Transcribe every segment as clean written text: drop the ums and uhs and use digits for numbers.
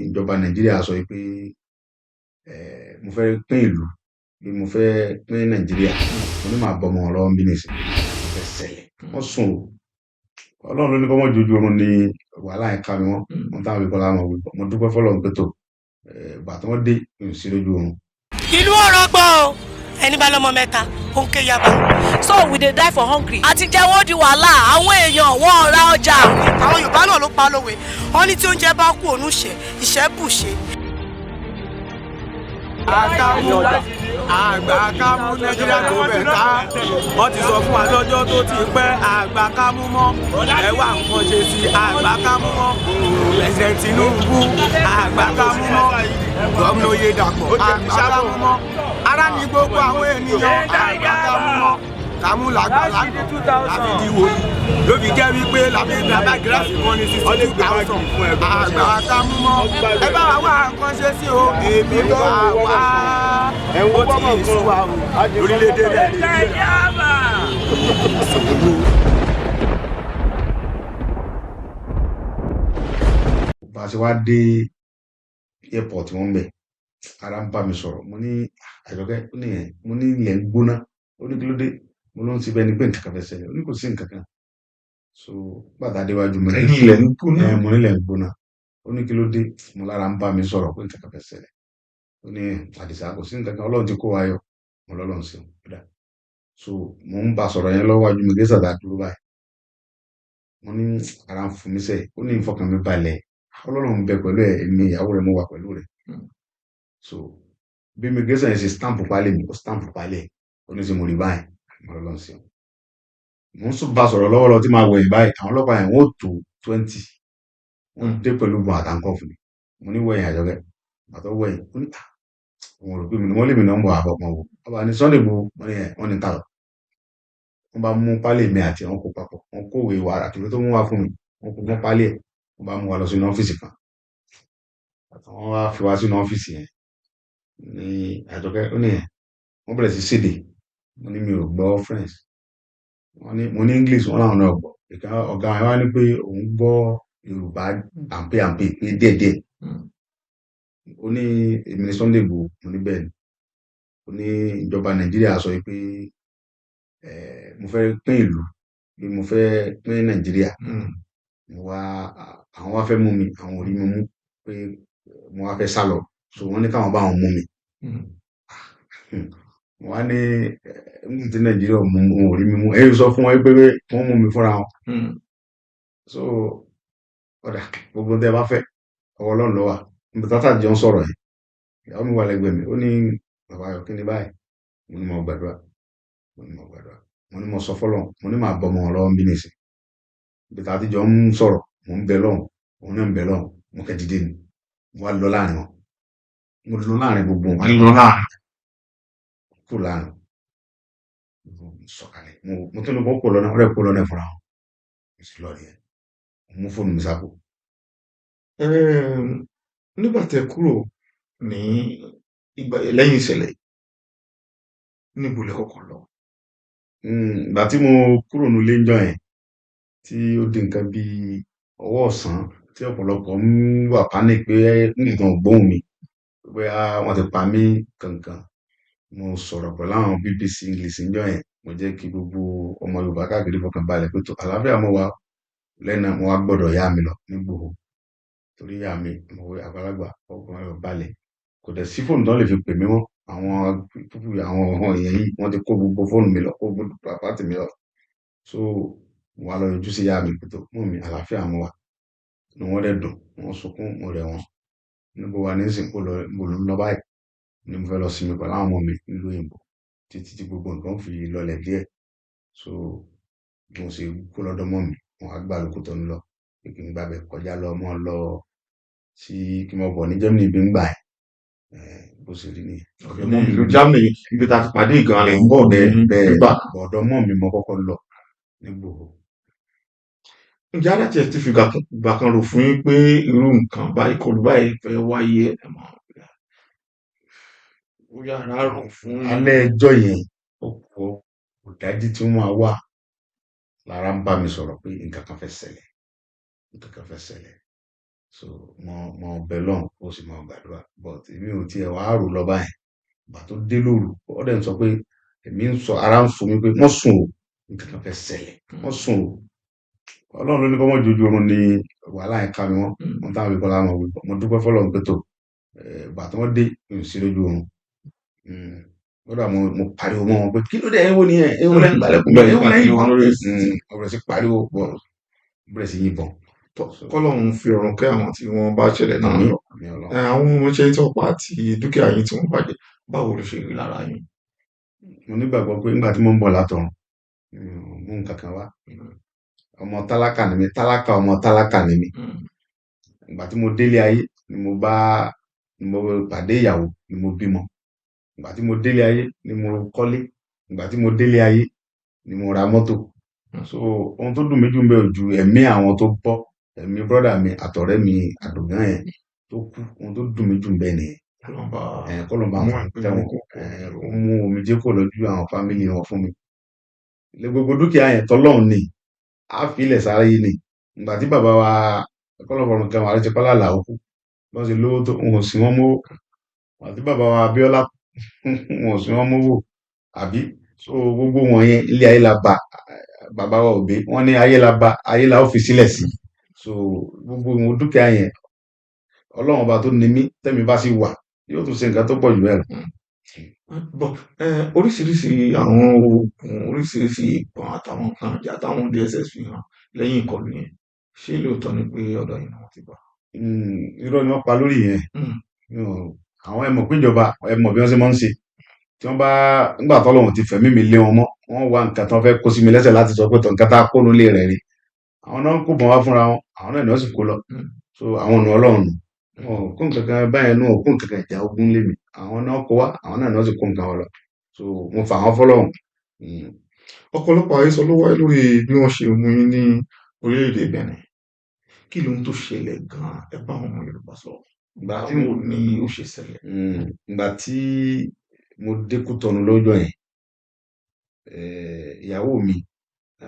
ìjọba Nàìjíríà sọ pé mo fẹ́ pín ìlú bí mo fẹ́ pín Nàìjíríà mo ní màá bọ́mọ ọ̀rọ̀ ń bí nìsín mo fẹ́ ṣẹlẹ̀ wọ́n sùn o Ọlọ́run ló ní kọ́ mọ́ jojú oorun ní wàhálà ẹ̀ka mi wọ́n táwọn ìkọ́ láwọn wípé mo dúpẹ́ fọlọ́run pé tó ìgbà tí wọ́n dé mi ò sí lójú oorun. ìlú ọ̀rọ̀ gbọ́ o ẹni bá lọ́mọ mẹ́ta ó ń ké yaba. so we dey die for hungry. àti jẹ́wọ́ di wàhálà àwọn èèyàn wọn ra ọjà. àwọn Yorùbá náà ló pa lówe wọn ní tí oúnjẹ bá kú òun ìṣẹ́ bù ṣe. àgbà kámú Nàìjíríà tó bẹ̀ ká wọ́n ti sọ fún wa lọ́jọ́ tó ti pẹ́ àgbà kámú mọ́ ẹ wá nǹkan ṣe sí àgbà kámú mọ́ ẹsẹ̀ Tinubu àgbà kámú mọ́ gómìnà Oyèdàpọ̀ àgbà kámú mọ́ ara ní gbogbo àwọn ènìyàn àgbà kámú mọ́ kámú làgbà láti dìwò ló fi jẹ́ wípé làbá gíláàsì kan ní 62,000 àgbà kámú mọ́ ẹ bá wa wá nǹkan ṣe sí o èmi bá wá ó ti sùn wa o orílẹ̀-èdè Nàìjíríà. bá a ṣe wá dé airport wọn bẹ̀ ara ń bá mi sọ̀rọ̀ mo ní Àjọkẹ́ ó ní yẹn mo ní ilẹ̀ ń gbóná ó ní kí ló dé mo ló ń ti bẹ́ẹ̀ ni pé nǹkan kan fẹ́ ṣẹlẹ̀ ó ní kò sí nǹkan kan so bàtà déwájú mi ẹ̀yin ilẹ̀ ń gbóná mo ní ilẹ̀ ń gbóná ó ní kí ló dé mo lára ń bá mi sọ̀rọ̀ pé nǹkan kan fẹ́ ṣẹlẹ̀ ó ní Àdìsá kò sí nǹkan kan Ọlọ́run ti kó wa yọ mo lọ́lọ́run sí ọ̀dà so mo ń bá sọ̀rọ̀ yẹn lọ́wọ́ wájú mi gé sàdá dúró báyìí mo ní ara ń fún mi sẹ́yìn ó ní ìfọkàn mi balẹ̀ Ọlọ́run ń bẹ pẹ̀lú ẹ̀ èmi ìyàwó rẹ̀ mo wà pẹ̀lú rẹ̀ so bí immigration yẹn ṣe stamp palẹ̀ mi ó stamp palẹ̀ ó ní sí mo rí báyìí mo lọ́lọ́run sí mo ń bá sọ̀rọ̀ lọ́wọ́lọ́wọ́ tí máa wẹ̀yìn báyìí àwọn ọlọ́pàá yẹn wọ́n tó 20 wọ́n dé pẹ̀lú gbọ̀n àtàǹkọ́ fún mi mo ní wẹ̀yìn Àjọkẹ́ àtọ́ wẹ̀yìn ó ní wọn rò pé mi ni wọ́n lè mi náà ń bọ̀ àbọ̀pọ̀ wò ọba ní Sunday Igboho wọ́n ní tààrọ̀ wọ́n bá mú pálí mi àti wọn kó papọ̀ wọ́n kówé ìwà àtìwé tó mú wá fún mi wọ́n kó mọ́ pálí ẹ̀ wọ́n bá mú wa lọ sínú ọ́fíìsì kan wọ́n wá fi wá sínú ọ́fíìsì yẹn ní Àjọkẹ́ ó ní yẹn wọ́n bẹ̀rẹ̀ sí ṣèdè mo ní mi ò gbọ́ French mo ní English wọn làwọn náà gbọ́ ọ̀gá wa ní pé òun gbọ́ Yorùbá àǹpé pé díẹ̀díẹ̀ ó ní èmi ní Sunday Igboho mo ní bẹ́ẹ̀ ni ó ní ìjọba Nàìjíríà sọ pé mo fẹ́ pín ìlú bí mo fẹ́ pín Nàìjíríà àwọn wá fẹ́ mú mi àwọn ò rí mi mú pé mo wá fẹ́ sá lọ so wọ́n ní káwọn bá wọn mú mi wọ́n á ní tí Nàìjíríà ò rí mi mú èyí sọ fún wọn pé wọ́n mú mi fúnra wọn so ọ̀dà gbogbo tẹ́ bá fẹ́ ọwọ́ Ọlọ́run ló wà níbi tátà jọ ń sọ̀rọ̀ yìí ìyàwó mi wà lẹ́gbẹ̀ẹ́ mi ó ní bàbá Ayọ̀ kí ni báyìí mo ní mo gbàdúrà mo ní mo sọ fọ́lọ́run mo ní màá bọ́mọ ọ̀rọ̀ ń bí nìsín ibi tá a ti jọ ń sọ̀rọ̀ mo ń bẹ lọ́hùn òun náà ń bẹ lọ́hùn mo kẹ́ dìde ni mo wá lọ láàrin wọn mo lọ láàrin gbogbo wọn lọ láàrin kúrò láàrin sọ̀kalẹ̀ mo tún ní kó kó lọ́nà ọ̀rẹ́ kó lọ́nà fúnra wọn mo sì lọ nìyẹn mo mú fóònù mi sápò. nígbà tẹ́ kúrò ní lẹ́yìn ìṣẹ̀lẹ̀ níbo lẹ kọ́kọ́ lọ. ìgbà tí mo kúrò nílé ńjọ́ yẹn tí ó di nǹkan bí ọwọ́ ọ̀sán tí ọ̀pọ̀lọpọ̀ ń wà panic pé nǹkan ò gbóhùn mi pé wọ́n ti pa mí kankan mo sọ̀rọ̀ pẹ̀lú àwọn BBC English ńjọ́ yẹn mo jẹ́ kí gbogbo ọmọ Yorùbá káàkiri fọkàn balẹ̀ pé tó àlàáfíà mo wà lẹ́nà mo wá gbọ́dọ̀ yá mi lọ nígbòho torí yá mi mo wé àgbàlagbà ọkùnrin rẹ̀ balẹ̀ kò dẹ̀ sí fóònù tó lè fi pè mí mọ́ àwọn èèyàn yìí wọ́n ti kó gbogbo fóònù mi lọ kó gbogbo pàtì mi lọ so mo wá lọ yọjú sí yá mi pé tó mú mi àlàáfíà mo wà ni wọ́n dẹ̀ dùn wọ́n sunkún mo rẹ̀ wọ́n níbo wà nísìnyí kó lọ mo ló ń lọ báyìí ni mo fẹ́ lọ sinmi pẹ̀lú àwọn ọmọ mi nílùú òyìnbó títí tí gbogbo nǹkan fi lọlẹ̀ díẹ̀ so mo sì kó lọ́dọ̀ mọ́ mi wọn á gbà lóko tó ń lọ pé kí n gbàbẹ̀ kọjá lọ mọ́ lọ sí kí n mọ̀ bọ̀ ní Germany bí ń gbà ẹ̀ bó ṣe rí nìyẹn. ọ̀dọ̀ mọ́ mi ló Germany ibi tá a ti pàdé ìgan rẹ̀ ń bọ̀ bẹ́ẹ̀ ọ̀dọ̀ mọ́ mi mo kọ́kọ́ lọ nígbòho. ǹjẹ́ aláti ẹ̀ ti fi ìgbà kan rò fún yín pé irú nǹkan báyìí kọlù báyìí fẹ́ wáyé ẹ̀ mọ́ ó yára rùn fún alẹ́ ẹjọ́ yẹn ọ̀pọ̀ òdájí tí wọ́n wà lára ń bá mi sọ̀rọ̀ pé nǹkan kan fẹ́ ṣẹlẹ̀ so mo bẹ lọ́hùn ó sì máa gbàdúrà but èmi ò tiẹ̀ wá rò lọ báyìí ìgbà tó dé lóru ó dẹ̀ ń sọ pé èmi ń sọ ara ń sùn mí pé mọ́ sùn o nǹkan kan fẹ́ ṣẹlẹ̀ mọ́ sùn o ọlọ́run ló ní kọ́ mọ́ jojú oorun ni wàhálà yẹn ká mi wọ́n wọ́n táwọn ìbọn láwọn wí mo dúpẹ́ fọlọ́run pé tó ìgbà tí wọ́n dé mi ò sí lójú oorun lọ́dà mo pariwo mọ́ wọn pé kí ló dé ẹ̀wọ́ ni ẹ̀wọ́ lẹ́yìn ìgbàlẹ̀kùn bẹ́ẹ̀ ẹ̀wọ́ lẹ́yìn ìbọn ọ̀rẹ́ sí pariwo bẹ̀rẹ̀ sí yìnbọn. kọ́lọ́run fi ọ̀run kẹ́ àwọn tí wọ́n bá ṣẹlẹ̀ náà lọ àwọn ọmọọṣẹ́ tí wọ́n pa àti dúkìá yín tí wọ́n bàjẹ́ báwo ló ṣe rí lára yín. mo nígbàgbọ́ pé nígbà tí mo ń bọ̀ látọ̀run mú nǹkan kan wá ọmọ tálákà ni mi tálákà ọmọ tálákà ni mi ìgbà tí mo délé ayé ni mo pàdé ìyàwó ni mo bímọ ìgbà tí mo délé ayé ni mo kọ́lé ìgbà tí mo délé ayé ni mo ra mọ́tò so ohun tó dùn mí jù ń bẹ ojú ẹ̀mí àwọn tó bọ́ ẹ̀mí brọ́dà mi àtọ̀rẹ́ mi àdògán yẹn tó kú ohun tó dùn mí jù ń bẹ nìyẹn kọlọmba àwọn tẹwọn ó mú omijé kò lójú àwọn fámìlì wọn fún mi ilé gbogbo dúkìá yẹn tọlọ́run ni a fi ilẹ̀ sáré yìí ni ìgbà tí bàbá wa kọlọfọrùn kan wà ló ti pálá là ó kú wọn sì lówó tó wọn ò sí wọn mówó àti bàbá wa Abíọ́lá wọn ò sí wọn mówó àbí so gbogbo wọn yẹn ilé ayé la bá bàbá wa òbí wọn ní ayé la bá ayé la ó fi sílẹ̀ sí so gbogbo wọn dúkìá yẹn Ọlọ́run ọba tó ní mí tẹ́mi bá sì wà yóò tún ṣe nǹkan tó pọ̀ jù bẹ́ẹ̀ lọ. oríṣiríṣi àwọn oògùn oríṣiríṣi ìbọn àtàwọn nǹkan ìjà táwọn DSS fi hàn lẹ́yìn ìkọlù yẹn ṣé lóòótọ́ ni pé ọ̀dọ̀ yìí ni wọ́n ti bá. irọ́ ni wọ́n pa lórí yẹn àwọn ẹmọ̀ péjọba ẹmọ̀ bí wọ́n ṣe máa ń ṣe tí wọ́n bá nígbà tọ́lọ́run ti fẹ̀mí mi lé wọn mọ́ wọ́n wá nǹkan tí wọ́n fẹ́ kó sí mi lẹ́sẹ̀ láti sọ pé nǹkan tá a kó nílé rẹ̀ rí àwọn náà ń kó bọ̀ wá fúnra wọn àwọn náà ni wọ́n sì kó lọ so àwọn ọ̀nà Ọlọ́run kó nǹkan kan báyẹn náà kó nǹkan kan ìjà ogun lé mi àwọn náà kó wá àwọn náà ni wọ́n sì kó nǹkan wọn lọ so mo fà wọ́n fọ́lọ́run. ọ̀pọ̀lọpọ̀ àhesọ ló wáyé lórí bí wọ́n ṣe mú yín ní orílẹ̀-èdè Benin kí lóhun tó ṣẹlẹ̀ gan-an ẹ bá àwọn ọmọ Yorùbá sọ báwo ni ó ṣe ṣẹlẹ̀. ìgbà tí mo dé Kútọ̀nù lọ́jọ́ yẹn ìyàwó mi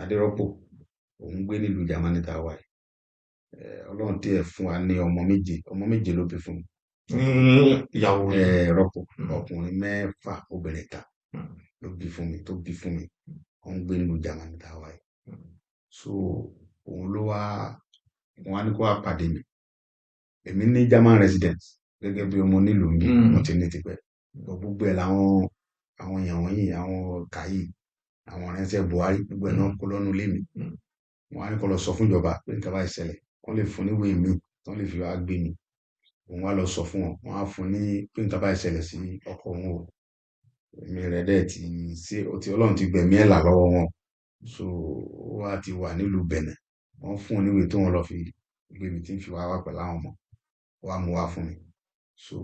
Adérọ́pò òun gbé nílùú Jámánì tá a wà yìí Ọlọ́run tí ẹ fún wa ní ọmọ méje ló bí fún mi. ìyàwó Rọ́pò ọkùnrin 6 obìnrin 1 ló bí fún mi tó bí fún mi òun gbé nílùú Jámánì tá a wà yìí so òun ló wá wọn á ní kó wá pàdé mi èmi ní German resident gẹ́gẹ́ bí ọmọ nílùú mi mo ti ní tipẹ́ gbogbo ẹ̀ làwọn èèyàn wọ̀nyí àwọn kàyí àwọn aránṣẹ́ Buhari gbogbo ẹ̀ náà kó lọ́nu lé mi wọn á ní kó lọ sọ fún ìjọba pé nǹkan bá ìṣẹ̀lẹ̀ wọ́n lè fún níwèé mi wọ́n lè fi wá gbé mi òun wá lọ sọ fún wọn wọ́n á fún ní pé nǹkan bá ìṣẹ̀lẹ̀ sí ọkọ òun o èmi rẹ̀ dẹ̀ ti Ọlọ́run ti gbẹ̀mí ẹ̀ là lọ́wọ́ wọn so ó wá ti wà nílùú Benin wọ́n fún un níwèé tó wọn lọ fi gbé mi tí ń fi wá pẹ̀lú àwọn ọmọ wá mú wá fún mi so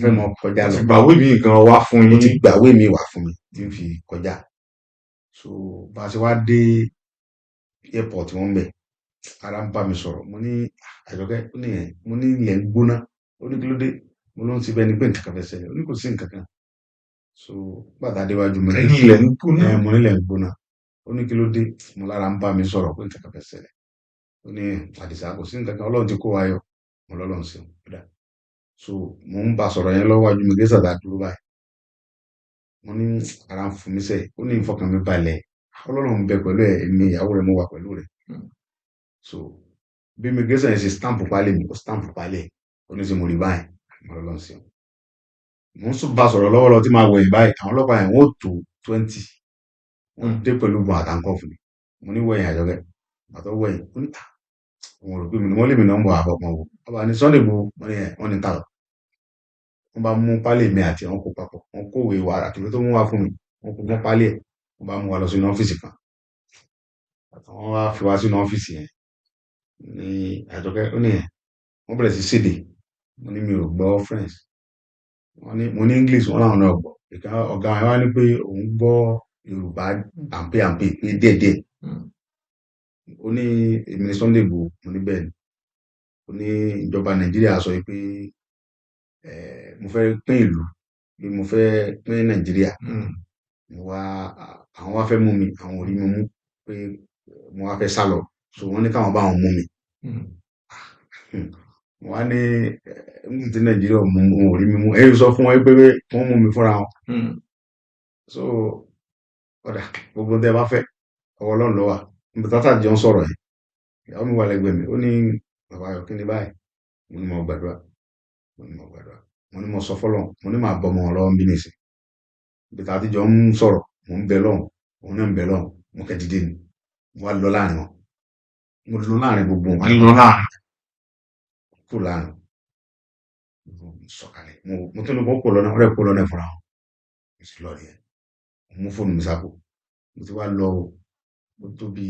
fẹ́ mọ kọjá lọ gbàwé mi gan wá fún yín ti gbàwé mi wá fún mi tí ń fi kọjá so bá a ṣe wá dé airport wọn bẹ̀ ara ń bá mi sọ̀rọ̀ mo ní Àjọkẹ́ mo ní ilẹ̀ ń gbóná ó ní kí ló dé mo ló ń ti bẹ́ẹ̀ ni pé nǹkan kan fẹ́ ṣẹlẹ̀ ó ní kò sí nǹkan kan so bàtà déwájú mi ẹ̀yìn ilẹ̀ ń gbóná mo ní ilẹ̀ ń gbóná ó ní kí ló dé mo lára ń bá mi sọ̀rọ̀ pé nǹkan kan fẹ́ ṣẹlẹ̀ ó ní Àdìsá kò sí nǹkan kan Ọlọ́run ti kó wa yọ mo lọ́lọ́run sí ọ̀dà so mo ń bá sọ̀rọ̀ yẹn lọ́wọ́ ajú mi gé sàdá dúró báyìí mo ní ara ń fún mi sẹ́yìn ó ní ìfọkàn mi balẹ̀ Ọlọ́run ń bẹ pẹ̀lú ẹ̀ èmi ìyàwó rẹ̀ mo wà pẹ̀lú rẹ̀ so bí mi gé sẹ́yìn ṣe stamp palẹ̀ mi ó stamp palẹ̀ ó ní sí mo rí báyìí mo lọ́lọ́run sí mo ń bá sọ̀rọ̀ lọ́wọ́ lọ tí máa wẹ̀yìn báyìí àwọn ọlọ́pàá yẹn wọ́n tó 20 wọ́n dé pẹ̀lú gbọ̀n àtàǹkọ́ fún mi mo ní wẹ̀yìn Àjọkẹ́ àtọ́ wẹ̀yìn ó ní wọn rò pé mi ni wọ́n lè mi náà ń bọ̀ àbọ̀pọ̀ wò ọba ní Sunday bo wọ́n ní tààrọ̀ wọ́n bá mú pálí mi àti wọn kó papọ̀ wọ́n kó ìwé wa àtìwé tó mú wá fún mi wọ́n kó mọ́ pálí ẹ̀ wọ́n bá mú wa lọ sínú ọ́fíìsì kan wọ́n wá fi wá sínú ọ́fíìsì yẹn ní Àjọkẹ́ ó ní yẹn wọ́n bẹ̀rẹ̀ sí ṣèdè mo ní mi ò gbọ́ French mo ní English wọn làwọn náà gbọ́ ọ̀gá wa ní pé òun gbọ́ Yorùbá àǹpé pé díẹ̀díẹ̀ ó ní èmi ní Sunday Igboho mo ní bẹ́ẹ̀ ni ó ní ìjọba Nàìjíríà sọ pé mo fẹ́ pín ìlú bí mo fẹ́ pín Nàìjíríà àwọn wá fẹ́ mú mi àwọn ò rí mi mú pé mo wá fẹ́ sá lọ so wọ́n ní káwọn bá wọn mú mi wọ́n á ní tí Nàìjíríà mú wọn ò rí mi mú èyí sọ fún wọn pé wọ́n mú mi fúnra wọn. So ọ̀dà gbogbo tẹ́ bá fẹ́ ọwọ́ Ọlọ́run ló wà níbi tátà jọ ń sọ̀rọ̀ yìí ìyàwó mi wà lẹ́gbẹ̀ẹ́ mi ó ní bàbá ayọ̀ kí ni báyìí mo ní mo gbàdúrà mo ní mo sọ fọ́lọ́run mo ní màá bọ́ ọmọ wọn lọ́wọ́ ń bí nìsín ibi tá a ti jọ ń sọ̀rọ̀ mo ń bẹ lọ́hùn òun náà ń bẹ lọ́hùn mo kẹ́ dìde ni mo wá lọ láàrin wọn mo lọ láàrin gbogbo wọn lọ láàrin kúrò láàrin mo sọ̀kalẹ̀ mo tún ní kó kó lọ́nà ọ̀rẹ́ kó lọ́nà fúnra wọn mo sì lọ nìyẹn mo mú fóònù mi sápò mo ti wá lọ mo tó bí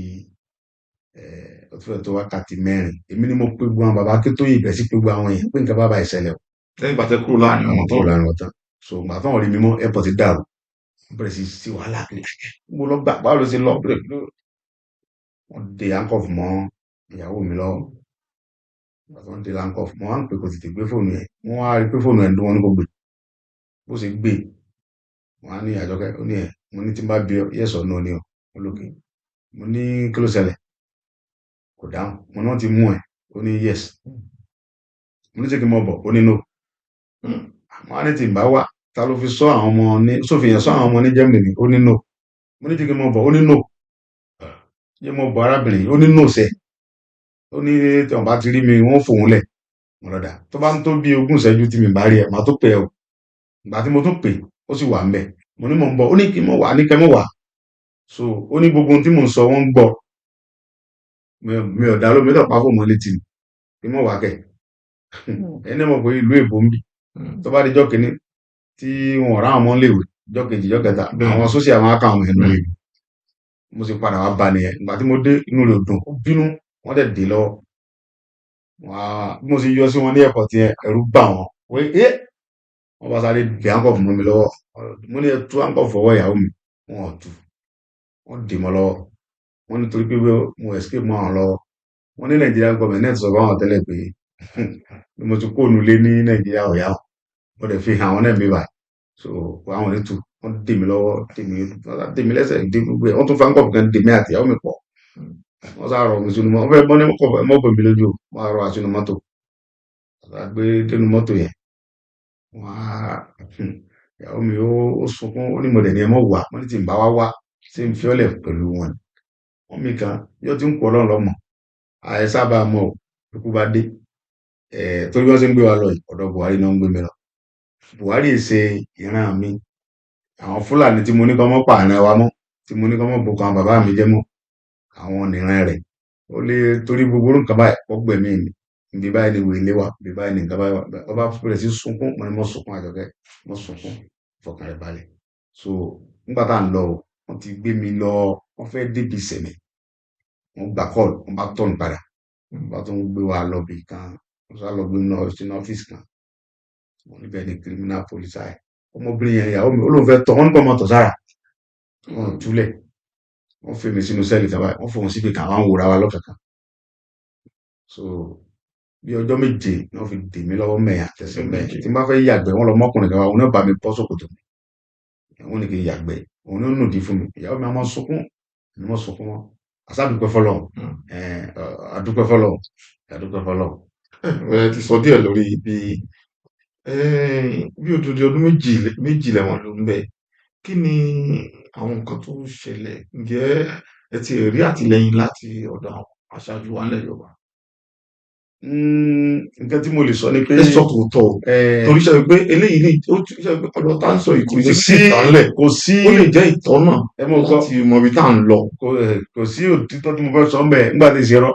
ó ti fẹ́ tó wákàtí mẹ́rin èmi ni mo pé gbogbo àwọn bàbá kí tó yìí bẹ̀ sí pé gbogbo àwọn èèyàn pé nǹkan bá ba ìṣẹ̀lẹ̀ o lẹ́yìn ìgbà tẹ́ kúrò láàrin wọn kúrò láàrin wọn tán so ìgbà tó wọn rí mi mọ́ airport ti dàrú wọ́n bẹ̀rẹ̀ sí wàhálà pé mo lọ gbà báwo ló ṣe lọ bẹ̀rẹ̀ pé wọ́n de handcuff mọ́ ìyàwó mi lọ́wọ́ wọ́n de handcuff mọ́ wọn pé kò tètè gbé fóònù yẹn wọ́n á rí pé fóònù ẹ̀ ń dún wọn ní kò gbé bó ṣe gbé wọn á ní Àjọkẹ́ ó ní ẹ̀ mo ní tí n bá bí yes or no ni o mo lókè mo ní kí ló ṣẹlẹ̀ kò dáhùn mo ní wọ́n ti mú ẹ̀ ó ní yes mo ní ṣé kí n mọ̀ bọ̀ ó ní no wọ́n á ní tí n bá wà ta ló fi sọ àwọn ọmọ ní sófin yẹn sọ àwọn ọmọ ní Germany ni ó ní no mo ní ṣé kí n mọ̀ bọ̀ ó ní no yé mo bọ̀ arábìnrin ó ní no sẹ́ ó ní tí wọ́n bá ti rí mi wọ́n fòun lẹ̀ mo lọ́dà tó bá ń tó bí 20 ìṣẹ́jú tí mi bá rí ẹ̀ màá tó pè ẹ́ o ìgbà tí mo tún pè ó sì wà ń bẹ̀ mo ní mò ń bọ̀ ó ní kí n mọ̀ wá ní kẹ́ mọ̀ wá so ó ní gbogbo ohun tí mò ń sọ wọ́n ń gbọ́ mi ò dá lómi tó pa fún ọmọ létí ni kí mọ̀ wá kẹ̀ ẹni mọ̀ pé ìlú èbó ń bì tó bá di jọ́ kínní tí wọn ò rá àwọn ọmọ léèwé jọ́ kejì jọ́ kẹta àwọn sósì àwọn aká àwọn ẹnu rẹ̀ mo sì padà wá bá nìyẹn ìgbà tí mo dé inú rẹ̀ dùn ó bínú wọ́n dẹ̀ dé lọ́wọ́ bí mo sì yọ sí wọn ní airport yẹn ẹ̀rù bà wọ́n wé wọ́n bá sáré gbé handcuff mọ́ mi lọ́wọ́ mo ní ẹ tú handcuff fọwọ́ ìyàwó mi wọn ò tú wọ́n dè mọ́ lọ́wọ́ wọ́n nítorí pé mo escape mọ́ àwọn lọ́wọ́ wọ́n ní Nàìjíríà gọ́ọ̀mẹ̀ntì náà ti sọ fáwọn tẹ́lẹ̀ pé bí mo ti kó nulé ní Nàìjíríà ọ̀yá mo dẹ̀ fi hàn àwọn náà mi báyìí so àwọn ní tú wọ́n dè mí lọ́wọ́ dè mí lẹ́sẹ̀ dè gbogbo ẹ̀ wọ́n tún fa handcuff kan dè mí àti ìyàwó mi pọ̀ wọ́n sá rọ mi sínú mọ́ wọ́n fẹ́ bọ́ ní mọ́kọ̀ mi lójú wọ́n á rọ àsínú mọ́tò àgbé dénú mọ́tò yẹn wọ́n á ìyàwó mi ó sunkún ó ní mo dẹ̀ ní ẹ mọ́ wà wọ́n ní tí n bá wá ṣé n fi ọ́lẹ̀ pẹ̀lú wọn wọ́n mi kan yóò ti ń kọ́ Ọlọ́run lọ́mọ àìsábà mọ́ ò ikú bá dé torí wọ́n ṣe ń gbé wa lọ ọ̀dọ̀ Buhari náà ń gbé mi lọ Buhari ṣe ìran mi àwọn Fúlàní tí mo ní kọ́ mọ́ pààrọ̀ wa mọ́ tí mo ní kọ́ mọ́ boko àwọn bàbá mi jẹ́ mọ́ àwọn nìran rẹ̀ ó lè torí gbogbo nǹkan báyìí ó gbẹ̀mí mi ibi báyìí ni wèlé wà ibi báyìí ni nǹkan báyìí wà ọba bẹ̀rẹ̀ sí sunkún mo ní mo sunkún Àjọkẹ́ mo sunkún fọkàn rẹ̀ balẹ̀ so nígbà tá à ń lọ wọ́n ti gbé mi lọ wọ́n fẹ́ débi sẹ̀mẹ̀ wọ́n gbà kọ́ọ̀lù wọ́n bá tọ̀nù padà wọ́n bá tún gbé wa lọ bì kan wọ́n sá lọ gbé mi lọ sínú ọ́fíìsì kan wọ́n níbẹ̀ ni criminal police eye ọmọbìnrin yẹn ìyàwó mi ó lóun fẹ́ tọ̀ wọ́n ní kọ́ ọmọ tọ̀ sára wọ́n túlẹ̀ wọ́n fi mi sínú sẹ́ẹ̀lì kan báyìí wọ́n fòun síbi kan àwọn wòra wa lọ́kàn kan so bí ọjọ́ méje ni wọ́n fi dè mí lọ́wọ́ mẹ́yà tẹ̀sẹ̀ mẹ́yà tí n bá fẹ́ yàgbẹ́ wọ́n lọ mọ́kùnrin kan wá òun náà bá mi bọ́ sókòtò mi wọ́n ní kí n yàgbẹ́ òun náà nùdí fún mi ìyàwó mi a máa sunkún ni wọ́n sunkún wọn àṣàdúpẹ́ fọlọ́run àdúpẹ́ fọlọ́run àdúpẹ́ fọlọ́run. ẹ ti sọ díẹ̀ lórí bí odidi ọdún méjì lẹ́wọ̀n ló ń bẹ kí ni àwọn nǹkan tó ṣẹlẹ̀ ǹjẹ́ ẹ ti rí àtìlẹ́yìn láti ọ̀dọ̀ àwọn aṣáájú wa nílẹ̀ Yorùbá. nǹkan tí mo lè sọ ni pé ẹ sọ tòótọ́ torí ṣe pé eléyìí lè ṣe pé ọ̀dọ̀ tá ń sọ ìkú kò sí kò sí ó lè jẹ́ ìtọ́nà láti mọ ibi tá à ń lọ. kò sí òtítọ́ tí mo fẹ́ sọ mbẹ̀ nígbà tí ìṣerọ́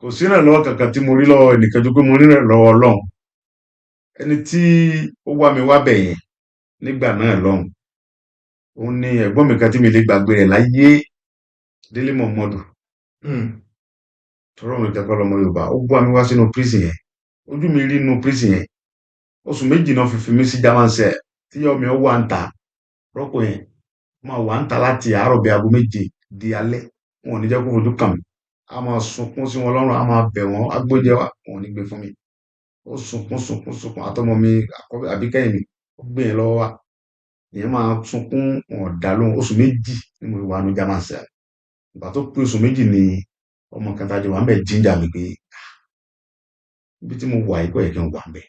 kò sí ìrànlọ́wọ́ kankan tí mo rí lọ́wọ́ ẹnìkan ju pé mo rí ìrànlọ́wọ́ Ọlọ́run ẹni tí ó wá mi wá bẹ̀ yẹn nígbà náà lọ́hùn òun ni ẹ̀gbọ́n mi kan tí mi lè gbàgbé rẹ̀ láyé Délé Mọ̀mọ́dù tọrọ mi kẹ́kọ̀ọ́ lọmọ Yorùbá ó gbọ́ mi wá sínú prison yẹn ojú mi rí inú prison yẹn oṣù méjì náà fi mí sí German cell tí yọ mi ó wà ń ta rọ́pò yẹn máa wà ń ta láti àárọ̀ bí aago méje di alẹ́ wọn ò ní jẹ́ kó fojú kàn mí a máa sunkún sí wọn lọ́rùn a máa bẹ̀ wọ́n agbóúnjẹ wa wọn ò ní gbé fún mi ó sunkún àtọmọ mi àbíkẹ́yìn mi ó gbé yẹn lọ́wọ́ wa ìyẹn máa sunkún wọn dá lóhùn oṣù méjì ni mo wà ní German cell ìgbà tó pé oṣù méjì ni ọmọ kan tájọ wà ń bẹ̀ jíjà mi pé ibi tí mo wà yìí kò yẹ kí n wà ńbẹ̀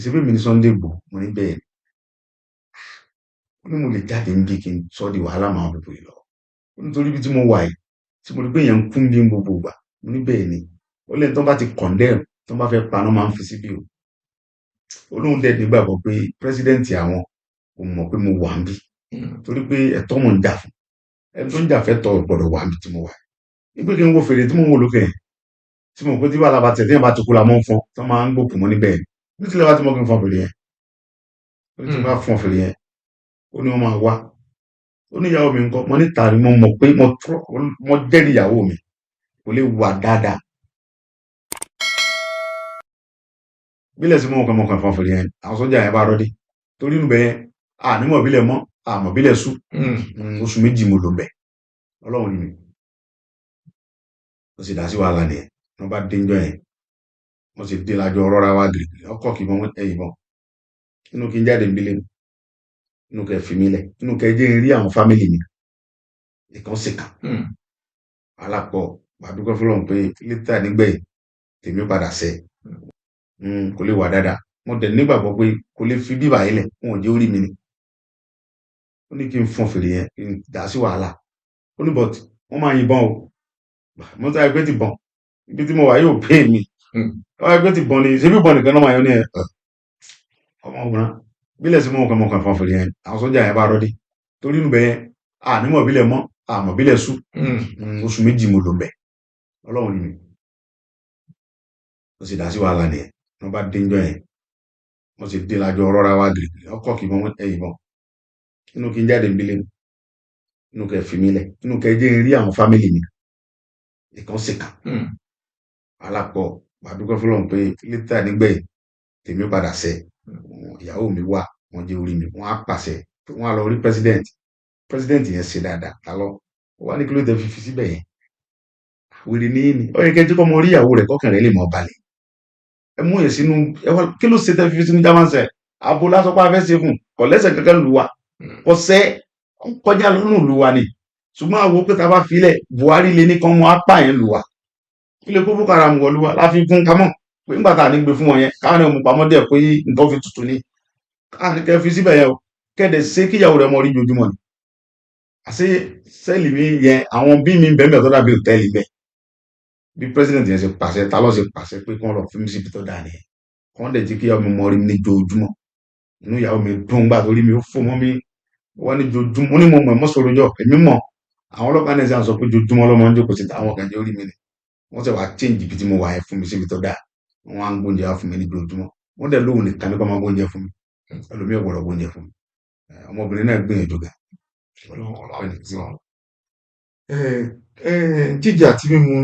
ṣe bí mi ní Sunday Igboho mo ní bẹ́ẹ̀ ni ó ní mo lè jáde níbi kí n sọ di wàhálà máa bòbò yìí lọ nítorí ibi tí mo wà yìí tí mo rí pé èèyàn ń kún bí gbogbo ìgbà mo ní bẹ́ẹ̀ ni ó lẹ́yìn tó bá ti condemn tó bá fẹ́ paná máa ń fi síbí o ó lóun dẹ̀ nígbàgbọ́ pé president àwọn kò mọ̀ pé mo wà ń bí torí pé ẹ̀tọ́ mò ń jà fún ẹni tó ń jà fẹ́ tọ́ gbọ́dọ̀ wà níbi tí mo wà nígbà kí n wo fèrè tí mo ń wò lókè yẹn tí mo pé tí wàhálà bá tẹ̀ tí yẹn bá ti kú la mọ́ ń fọ́n tó máa ń gbòkù mọ́ níbẹ̀ ní tí lè bá ti mọ́ kí n fọ́n fèrè yẹn ó ti bá fọ́n fèrè yẹn ó ní wọ́n máa wá ó ní ìyàwó mi ńkọ́ mo ní tààrí mo mọ̀ pé mo jẹ́rìí ìyàwó mi kò lè wà dáadáa bílẹ̀ sí mọ́kàn fọ́n fèrè yẹn àwọn sójà yẹn bá rọ́dí torí nù bẹ́yẹn ànímọ̀ bílẹ̀ mọ́ àmọ̀ bílẹ̀ sú oṣù méjì mo lò ń bẹ̀ ọlọ́run ni mi ó sì dá sí wàhálà nìyẹn wọ́n bá dé ńjọ́ yẹn wọ́n sì dé lájọ rọ́ra wá gírígírí ọkọ̀ kì í mọ́ ẹ̀yìn mọ́ inú kí n jáde ń bílẹ̀ inú kẹ́ fi mí lẹ̀ inú kẹ́ jẹ́ ń rí àwọn fámìlì mi ìkan sì kàn alápọ̀ àdúgbò fọlọ́run pé lítà nígbẹ̀yìn tèmi padà sẹ́ kò lè wà dáadáa mo dẹ̀ nígbàgbọ́ pé kò lè fi bíbà yìí lẹ̀ wọn ò jẹ́ orí mi ni ó ní kí n fọ́n fèrè yẹn kí n dá sí wàhálà ó ní but wọ́n máa yìnbọn o mo sọ ẹgbẹ́ ti bọ̀n ibi tí mo wà yóò pè mí ẹgbẹ́ ti bọ̀n ni ṣé bí bọ̀n nìkan náà máa yọ ní ẹ̀ ọmọ òwúrán bílẹ̀ sí mọ́kàn fọ́n fèrè yẹn àwọn sójà yẹn bá rọ́dí torí nù bẹ́yẹn ànímọ̀ bílẹ̀ mọ́ àmọ̀ bílẹ̀ sú oṣù méjì mo lò ń bẹ̀ ọlọ́run ni mi ó sì dá sí wàhálà nìyẹn wọ́n bá dé ńjọ́ yẹn wọ́n sì dé lájọ rọ́ra wá gírígírí ọkọ̀ kì í mọ́ ẹ̀yìn mọ́ inú kí n jáde ń bílẹ̀ inú kẹ́ fi mí lẹ̀ inú kẹ́ jẹ́ ń rí àwọn fámìlì mi ìkan sì kàn alápọ̀ àdúgbò fọlọ́run pé lítà nígbẹ̀yìn tèmi padà sẹ́ ìyàwó mi wà wọ́n jẹ́ orí mi wọ́n á pàṣẹ wọ́n á lọ rí president yẹn ṣe dáadáa lálọ́ wọ́n á ní kí ló tẹ́ fi síbẹ̀ yẹn wèrè ní ní ó yẹ kẹ́jú kọ́ mọ orí ìyàwó rẹ̀ kọ́kàn rẹ̀ lè mọ́ balẹ̀ ẹ mú yẹn sínú ẹ wá kí ló ṣe tẹ́ fi sínú german cell abo lásán pa afẹ́ ṣe fún kò lẹ́sẹ̀ kankan lù wá kò sẹ́ kọjá lọ́nà lù wá ni ṣùgbọ́n àwo pé tá a bá filẹ̀ Buhari lè ní kán mọ́ apá yẹn lù wá ilé kó Boko Haram wọ̀ lù wá láfi fún kamọ́ pé nígbà tá a ní gbé fún wọn yẹn káwọn ọmọ pamọ́ dẹ̀ pé nǹkan fi tutù ní káwọn ní kẹ́ fi síbẹ̀ yẹn o kẹ́dẹ̀ ṣe kíyàwó rẹ̀ mọ́ rí jojúmọ́ ni àṣé sẹ́ẹ̀lì mi yẹn àwọn bí mi bẹ́ẹ̀ tó dàbí òtẹ́ẹ̀lì bẹ́ẹ̀ bí president yẹn ṣe pàṣẹ ta ló ṣe pàṣẹ pé kí wọ́n lọ fún mi síbi tó dáa nìyẹn kí wọ́n dẹ̀ jẹ́ kíyàwó mi mọ́ rí mi ní jojúmọ́ inú ìyàwó mi dùn gbà torí mi ó fò mọ́ mi wọ́n ní jojúmọ́ ní mo mọ̀ mọ́ sọ̀rọ̀ jọ èmi mọ̀ àwọn ọlọ́pàá náà ṣe à ń sọ pé jojúmọ́ lọ́mọ ń jókòó síta àwọn kan jẹ́ orí mi ni wọ́n ṣe wá change ibi tí mo wà yẹn fún mi síbi tó dáa wọ́n á ń gbóúnjẹ wá fún mi ní jojúmọ́ wọ́n dẹ̀ lóhùn nìkan ní kó máa gbóúnjẹ fún mi ẹlòmíì ò gbọ́dọ̀ gbóúnjẹ fún mi ọmọbìnrin náà gbìyànjú gan jíjẹ àti mímu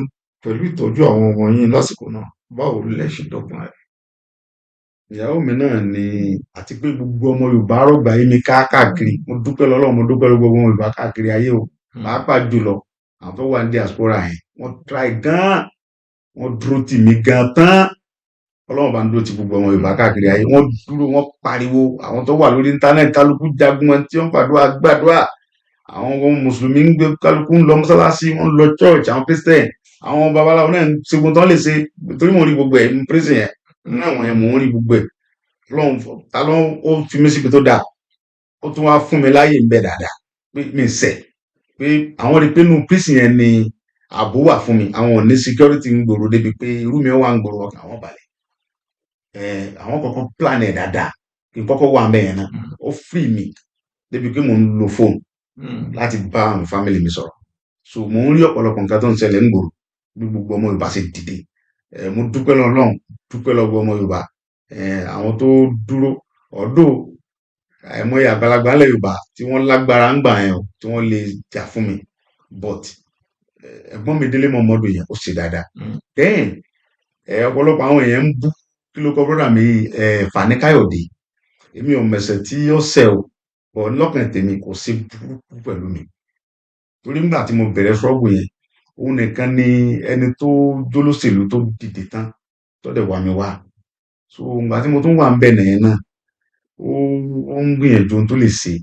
pẹ̀lú ìtọ́jú àwọn ọmọ yín lásìkò náà báwo lẹ ṣe dọ́gbọ́n rẹ̀. ìyàwó mi náà ni àti pé gbogbo ọmọ Yorùbá rọgbà yìí mi káàkiri mo dúpẹ́ lọ́lọ́run mo dúpẹ́ lọ́wọ́ gbogbo ọmọ Yorùbá káàkiri ayé o pàápàá jùlọ àwọn tó wà ní diaspora yẹn wọ́n try gan wọ́n dúró tì mí gan tán Ọlọ́run bá ń dúró ti gbogbo ọmọ Yorùbá káàkiri ayé wọ́n dúró wọ́n pariwo àwọn tó wà lórí íńtánẹ́ẹ̀tì kálukú jagun wọn tí wọ́n gbàdúrà àwọn ọmọ mùsùlùmí ń gbé kálukú ń lọ mọ́sálásí wọ́n ń lọ church àwọn Christian àwọn babaláwo náà ń ṣe gbogbo tán lè ṣe torí mò ń rí gbogbo ẹ̀ ń pèsè yẹn náà wọ̀nyẹn mò ń rí gbogbo ẹ̀ Ọlọ́run ta ló ó fi mí síbi tó dáa ó tún wá fún mi láàyè ń bẹ dáadáa pé mi sẹ̀ pé àwọn rí pé nínú prison yẹn ni ààbò wà fún mi àwọn ò ní security ń gbòòrò débi pé irú mi wà ń gbòòrò ọkàn àwọn balẹ̀ àwọn kọ́kọ́ plan ẹ̀ dáadáa kí n kọ́kọ́ wà mẹ́yẹn náà ó free mi débi pé mò ń lo fóònù láti bá àwọn family mi sọ̀rọ̀ so mò ń rí ọ̀pọ̀lọpọ̀ nǹkan tó ń ṣẹlẹ̀ ń gbòòrò bí gbogbo ọmọ Yorùbá ṣe dìde mo dúpẹ́ lọ́lọ́run dúpẹ́ lọ́wọ́ ọmọ Yorùbá àwọn tó dúró ọ̀dọ́ àìmọye àgbàlagbà ńlẹ̀ Yorùbá tí wọ́n lágbára ń gbà yẹn o tí wọ́n lè jà fún mi but ẹ̀gbọ́n mi Délé Mọ̀mọ́dù yẹn ó ṣe dáadáa then ọ̀pọ̀lọpọ̀ àwọn èèyàn ń bú kí ló kọ brọ́dà mi Fani Káyọ̀dé èmi ò mẹ̀sẹ̀ tí ó ṣẹ̀ o bọ̀ lọ́kàn tèmi kò sí burúkú pẹ̀lú mi torí nígbà tí mo bẹ̀rẹ̀ ṣọ́ọ̀bù yẹn òun nìkan ni ẹni tó jólóṣèlú tó dìde tán tó dẹ̀ wá mi wá so ìgbà tí mo tún wà ń bẹ̀ nìyẹn náà ó ń gbìyànjú ohun tó lè ṣe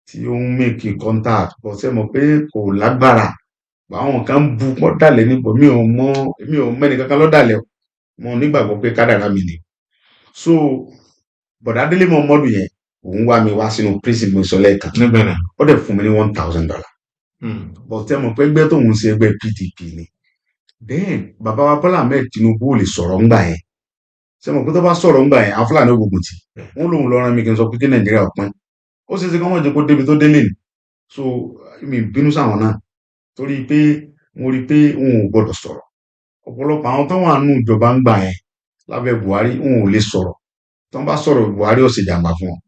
tí ó ń make contact bọ̀ ṣe mọ̀ pé kò lágbára àwọn kan bu pọ́ dàlẹ́ nípò mi ò mẹ́ni kankan lọ́dàlẹ́ mo nígbàgbọ́ pé kádàrá mi ni. So bọ̀dá Délé Mọ̀mọ́dù yẹn òun wá mi wá sínú prison mo sọ lẹ́ẹ̀kan ní Benin. ó dẹ̀ fún mi ní $1,000 but ẹ mọ̀ pé ẹgbẹ́ tóun ṣe ẹgbẹ́ PDP ni. Then bàbá wa Bọ́lá Ahmed Tinubu ò lè sọ̀rọ̀ ńgbà yẹn ṣe mọ̀ pé tó bá sọ̀rọ̀ ńgbà yẹn àwọn Fúlàní ògbógun tì wọ́n lòun lọ rán mi kí n sọ pé kí Nàìjíríà ò pín ó ṣe é ṣe kí wọ́n jẹ́ kó débi tó délé ni. So mi bínú sáwọn náà torí pé mo rí i pé wọn ò gbọdọ̀ sọ̀rọ̀ ọ̀pọ̀lọpọ̀ àwọn tó wà nínú ìjọba ńgbà yẹn lábẹ́ Buhari wọn ò lè sọ̀rọ̀ tó ń bá sọ̀rọ̀ Buhari ó ṣe jàǹbá fún wọn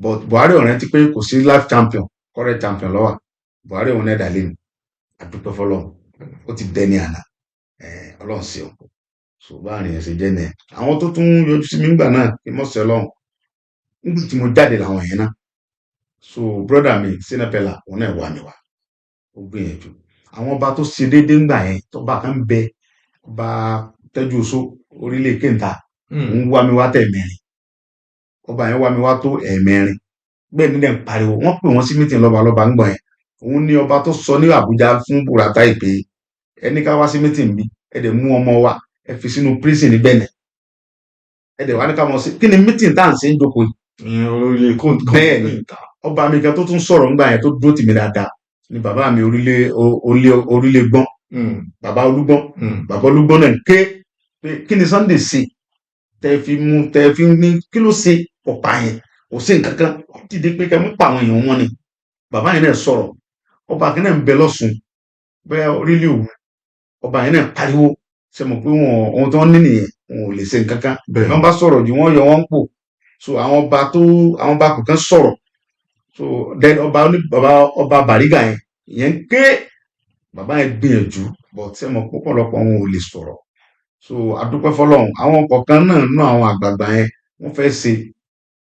but Buhari ò rántí pé kò sí life champion current champion lọ́wọ́ Buhari òun ẹ̀dá lẹ́nu àdúpẹ́ fọlọ́run ó ti dẹni àná Ọlọ́run ṣeun so báàrin ẹ̀ ṣe jẹ́ nìyẹn. Àwọn tó tún yọjú sí mi ńgbà náà kí mọ̀ sí Ọlọ́run nígbà tí mo jáde làwọn yẹn náà so brọ́dà mi Sinapela òun náà wà mí wá ó gbìyànjú àwọn ọba tó ṣe déédéé ńgbà yẹn tọ́ba kan bẹ ọba Tẹ́jú Oṣó orílẹ̀ Kéńtà òun wá mi wá tẹ̀mẹ́rin ọba yẹn wá mi wá tó ẹ̀ẹ̀mẹ́rin bẹ́ẹ̀ nílẹ̀ ń pariwo wọ́n pè wọ́n sí mítìn lọ́balọ́ba ńgbà yẹn òun ní ọba tó sọ ní Àbújá fún Buratai pé ẹni ká wá sí mítìn bí ẹ dẹ̀ mú ọmọ wa ẹ fi sínú prison ní Benin ẹ dẹ̀ wá ní ká mọ̀ sí kí ni mítìn tá à ń ṣe ń jókòó orílẹ̀ bẹ́ẹ̀ ni ọba mi kan tó tún sọ̀rọ̀ ńgbà yẹn tó dúró tì mí dáadáa ni bàbá mi orílẹ̀ gbọ́n bàbá Olúgbọ́n bàbá Olúgbọ́n náà ké pé kí ni Sunday ṣe tẹ́ fi ní kí ló ṣe ọ̀pá yẹn kò sí nǹkan kan ó dìde pé kẹ́ mú pa àwọn èèyàn wọn ni bàbá yẹn náà sọ̀rọ̀ ọba kan náà ń bẹ lọ́sùn bẹ́ẹ̀ orílẹ̀ òwú ọba yẹn náà pariwo ṣe mọ̀ pé ohun tí wọ́n ní nìyẹn wọn ò lè ṣe nǹkan kan wọ́n bá sọ̀rọ̀ jù wọ́n yọ wọ́n pò so àwọn ọba kò kán sọ̀rọ̀ so then ọba Bariga yẹn ké bàbá yẹn gbìyànjú but ṣe mọ̀ pọ̀pọ̀lọpọ̀ wọn ò lè sọ̀rọ̀ so adúpẹ́ fọlọ́run àwọn kọ̀ọ̀kan náà nínú àwọn àgbààgbà yẹn wọ́n fẹ́ ṣe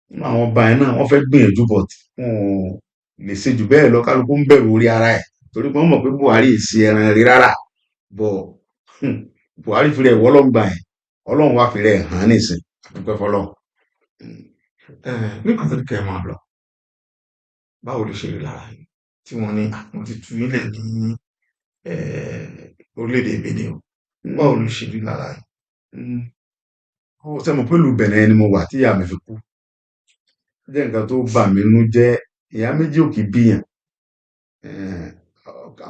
nínú àwọn ọba yẹn náà wọ́n fẹ́ gbìyànjú but wọn ò lè ṣe jù bẹ́ẹ̀ lọ kálukú ń bẹ̀rù orí ara ẹ̀ torí pé wọ́n mọ̀ pé Buhari èsì ẹran rí rárá bọ̀ Buhari fi rẹ̀ wọ́lọ́gbà yẹn Ọlọ́run wá fi rẹ̀ hàn nísìn adúpẹ́ fọlọ́run. nígbà tó kẹ́ ẹ máa lọ báwo ló ṣe rí lára yìí tí wọ́n ní àwọn ti tú ilẹ̀ ní orílẹ̀-èdè Benin o báwo ló ṣe rí lára yìí. ó sẹ́mo pẹ̀lú Benin ni mo wà tí ìyá mi fi kú jẹ́ nǹkan tó bà mí nú jẹ́ ìyá méjì ò kì í bíyàn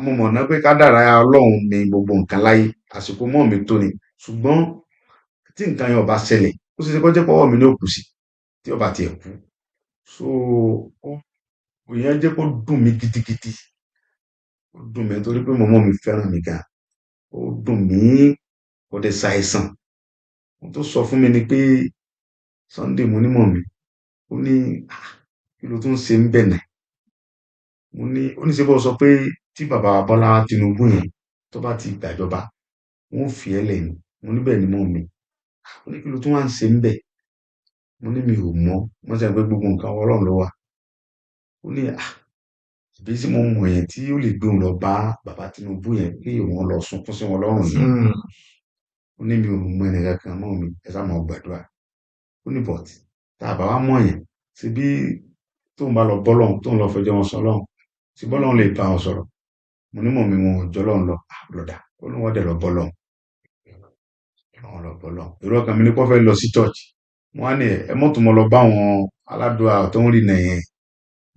mo mọ̀ ná pé kádàrá Ọlọ́run ni gbogbo nǹkan láyé àsìkò mọ́ mi tó ni ṣùgbọ́n tí nǹkan yẹn ò bá ṣẹlẹ̀ ó ṣe ṣe kó jẹ́ pọ́wọ́ mi ní òkú sí tí ó bá tiẹ̀ kú so ìyẹn jẹ́ kó dùn mí gidigidi ó dùn mí torí pé mọ̀mọ́ mi fẹ́ràn mi gan ó dùn mí kò dé ṣàìsàn ohun tó sọ fún mi ni pé Sunday mo ní mọ̀ mi ó ní kí ló tún ṣe ń Benin mo ní oníṣẹ́bọ̀ sọ pé tí bàbá Bọ́lá Tinubu yẹn tó bá ti gbàjọba wọn ò fi ẹ́ lẹ̀ ni mo níbẹ̀ ni mọ̀ mi ó ní kí ló tún wá ń ṣe ń bẹ̀ mo ní mi ò mọ̀ wọ́n ṣe pé gbogbo nǹkan Ọlọ́run ló wà ó ní ìbí tí mo mọ̀ yẹn tí ó lè gbé òun lọ bá bàbá Tinubu yẹn kí òun lọ sunkún sí wọn lọ́rùn ni ó ní mi ò mọ̀ ẹnì kankan mọ́ mi ẹ sá máa gbàdúrà ó ní but tá a bá wá mọ̀ yẹn ṣe bí tóun bá lọ bọ́lọ́hún tóun lọ fẹjọ́ wọn sọ lọ́hùn tí bọ́lọ́hún lè bá wọn sọ̀rọ̀ mo ní mọ̀ mi wọn ò jọ lọ́hùn lọ́dà ó ní wọ́n dẹ̀ lọ bọ́lọ́hún èrò ọkàn mi ní kó fẹ́ lọ sí church wọ́n á ní ẹ mọ́tò mọ́ lọ bá àwọn aládùúgbò tó ń rìn nìyẹn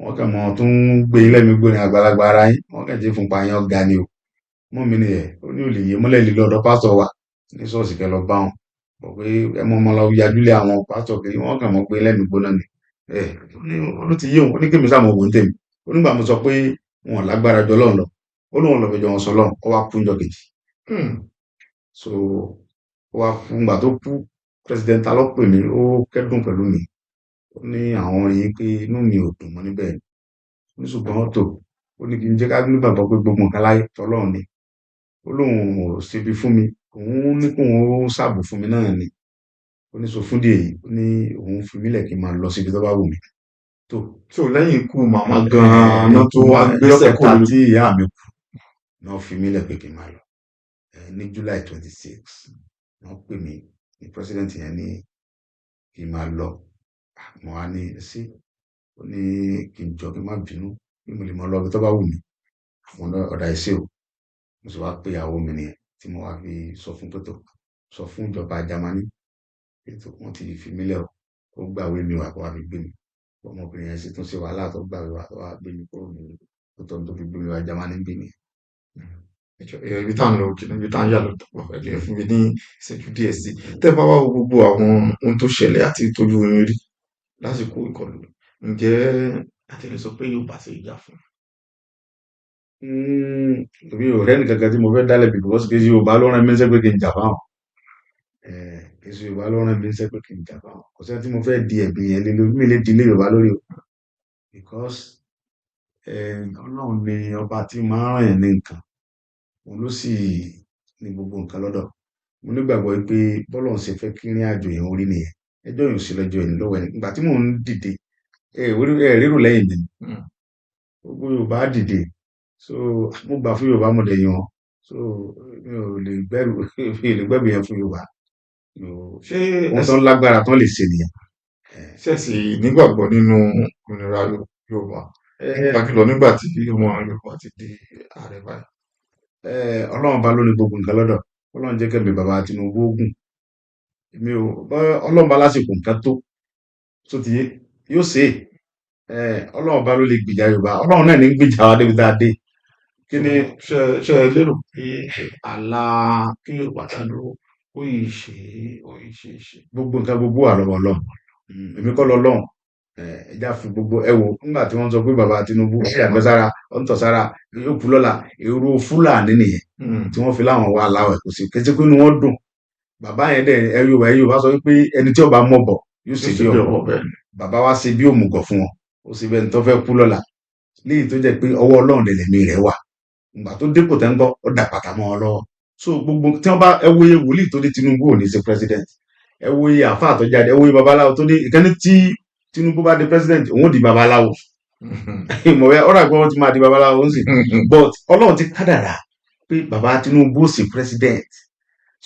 wọ́n kàn mọ́ tó ń gbé ilé mi gbóni àgbàlagbà ara yín wọ́n kàn jẹ́ fúnpa yẹn ga ni o mọ́ mi nìyẹn ó ní olè yé mọ́lẹ̀ lílọ ọ̀dọ̀ pásítọ̀ wa ní ṣọ́ọ̀ṣì kẹ lọ bá wọn bọ̀ pé ẹ mọ́ ọmọ lọ yajúlé àwọn pásítọ̀ kiri wọ́n kàn mọ́ pé ilé mi gbóná ni ó ti yé òun ó ní kémi sáà mọ̀ wò ń tèmi ó nígbà mo sọ pé wọn lágbára jọ lọ́run lọ ó lóun lọ fẹjọ́ wọn sọ lọ́run ó wá kú ńjọ́ kejì so ó wá kú ńgbà tó kú president alọ́ pè mí ó kẹ́dùn pẹ̀lú mi ó ní àwọn yìí pé inú mi ò dùn mọ́ níbẹ̀ ní ṣùgbọ́n tó ó ní kí n jẹ́ ká nígbàgbọ́ pé gbogbo nǹkan láyé tọ́lọ́run ni ó lóun ò ṣebi fún mi òun ní kóun ó ṣààbò fún mi náà ni ó ní sọ fún díẹ̀ yìí ó ní òun fi mílẹ̀ kí n máa lọ síbi tó bá wù mí tó lẹ́yìn ikú màmá gan-an tó wá gbéṣẹ́ kó lórí tí ìyá mi kú náà fi mílẹ̀ pé kí n máa lọ ní July 26 wọ́n pè mí ní president yẹn ní kí n máa lọ mo wá ní sí ó ní kí n jọ kí n má bínú bí mo lè mọ lọ bí tó bá wù mí àwọn ọ̀dà ẹ̀ṣẹ́ o mo sì wá pé ìyàwó mi nìyẹn tí mo wá fi sọ fún pẹ́tọ́ sọ fún ìjọba Jámánì ètò wọn ti fi mí lẹ̀ ó gbàwé mi wá kó wá fi gbé mi ọmọbìnrin yẹn sì tún ṣe wàhálà tó gbàwé wá tó wá gbé mi kúrò ní tó fi gbé mi wá Jámánì gbé mi. Ibi tá à ń lọ jìnnà ibi tá à ń yà lọ pọ̀ ẹ̀jẹ̀ fún mi ní ìṣẹ́jú díẹ̀ sí tẹ́ bá wá wo gbogbo àwọn ohun tó ṣẹlẹ̀ àti tójú orin rí lásìkò ìkọlù ǹjẹ́ àti lè sọ pé yóò bá ṣe ìjà fún èmi ò rẹ́ni kankan tí mo fẹ́ dálẹ̀ bí bọ́sì kí Yorùbá ló rán mi níṣẹ́ pé kí n jà fáwọn kí Yorùbá ló rán mi níṣẹ́ pé kí n jà fáwọn kò sẹ́ni tí mo fẹ́ di ẹ̀bi yẹn lé lórí mi lè di ilé Yorùbá lórí o because Ọlọ́run ni ọba tí máa ń ràn yẹn ní nǹkan òun ló sì ní gbogbo nǹkan lọ́dọ̀ mo nígbàgbọ́ pé bọ́lọ́run ṣe fẹ́ kí ìrìn àjò yẹn orí nìyẹn ẹjọ́ yìí ò sí lọ́jọ́ yìí lọ́wọ́ ẹni ìgbà tí mò ń dìde rérò lẹ́yìn mi gbogbo Yorùbá dìde so mo gbà fún Yorùbá mo dẹ̀ yan so mi ò lè gbẹ́rù yẹn fún Yorùbá ṣé wọ́n tán lágbára tán lè ṣe nìyẹn. ṣẹ́ẹ̀sì nígbàgbọ́ nínú òmìnira Yorùbá jùlọ nígbà tí ọmọ Yorùbá ti di ààrẹ báyìí. Ọlọ́run bá ló ní gbogbo nǹkan lọ́dọ̀ Ọlọ́run jẹ́ kẹ́mi bàbá Tinubu ogun èmi ò Ọlọ́run bá lásìkò nǹkan tó ti yóò ṣe Ọlọ́run bá ló lè gbìjà Yorùbá Ọlọ́run náà ní gbìjà wa débi tá a dé. Kí ni ṣe lérò pé àlá kí Yorùbá ta dúró ó yìí ṣe gbogbo nǹkan gbogbo wà lọ́wọ́ Ọlọ́run èmi kọ́ lọ lọ́hùn ẹja fi gbogbo ẹ wò nígbà tí wọ́n sọ pé bàbá Tinubu ṣe àgbẹ̀sára ó ń tọ̀ sára yóò kú lọ́la èrò Fúlàní nìyẹn tí wọ́n fi láwọn wà láwẹ̀ kò sí kété pé inú wọn dùn bàbá yẹn dẹ̀ Yorùbá sọ pé ẹni tí ọba mọ̀ bọ̀ yóò ṣe bí ọ̀bọ bàbá wa ṣe bí òmùgọ̀ fún wọn ó sì bẹ́ẹ̀ ni tó fẹ́ kú lọ́la léyìí tó jẹ́ pé ọwọ́ Ọlọ́run lẹ̀mí rẹ̀ wà ìgbà tó dépò tẹ́ ń gbọ́ ó dà pàtà mọ́ ọ lọ́wọ́ so gbogbo tí wọ́n bá ẹ wo iye wòlíì tó dé Tinubu ò ní ṣe president ẹ wo iye àfáà tó jáde ẹ wo iye babaláwo tó dé ìkànnì tí Tinubu bá di president òun ò di babaláwo ìmọ̀wé ọ̀rọ̀ àgbọ̀ wọn ti máa di babaláwo ń sì but Ọlọ́run ti kádàrá pé bàbá Tinubu ò sí president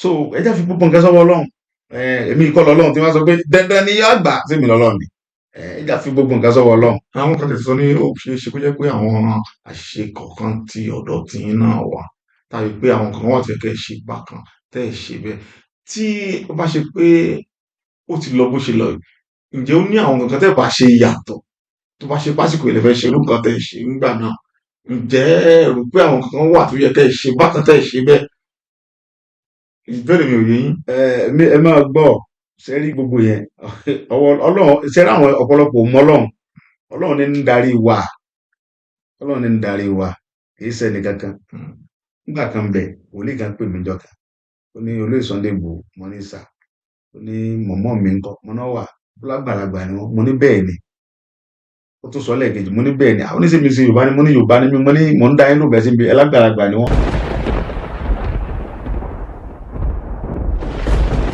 so ẹ jẹ́ fi gbogbo nǹkan sọ́wọ́ Ọlọ́run èmi kọ́ lọ́lọ́run tí wọ́n sọ pé dandan ni yóò gbà sí mi lọ́lọ́run ni ẹ jẹ́ fi gbogbo nǹkan sọ́wọ́ Ọlọ́run. àwọn kan tẹ̀sí sọ ní ó ṣeé ṣe kó jẹ́ pé àwọn àṣìṣe kọ̀ọ̀kan tí ọ̀dọ̀ tí náà wà tàbí pé àwọn kan wọ́n ti kẹ́ ṣe bákan tẹ́ ẹ̀ ṣe bẹ́ẹ̀ tí ó bá ṣe pé ó ti lọ bó ṣe lọ ǹjẹ́ ó ní àwọn nǹkan tẹ́ bá ṣe yàtọ̀ tó bá ṣe pásìkò ilẹ̀ fẹ́ ṣe irú nǹkan tẹ́ ẹ̀ ṣe nígbà náà ǹjẹ́ ẹ rò pé àwọn kan wà tó yẹ kẹ́ ẹ̀ ṣe bákan tẹ́ ẹ̀ ṣe bẹ́ẹ̀ ìbéèrè mi ò yé yín. ẹ máa gbọ́ sẹ́rí gbogbo yẹn Ọlọ́run sẹ́rí àwọn ọ̀pọ̀lọpọ̀ mọ́ Ọlọ́run ní ń darí wa Ọlọ́run ní ń darí wa kì í ṣẹ́ni kankan nígbà kan bẹ̀ wòlíì kan pè mí jọ̀kan ó ní olóyè Sunday Igboho mo ní sà ó ní mọ̀mọ́ mi ńkọ́ mo náà wà lágbàlagbà ni wọ́n mo ní bẹ́ẹ̀ ni ó tún sọ lẹ́ẹ̀kejì mo ní bẹ́ẹ̀ ni àwọn oníṣègùn Yorùbá ni mo ní Yorùbá ni mo ní mò ń da inú bẹ́ẹ̀ sí ibi ẹlágbàlagbà ni wọ́n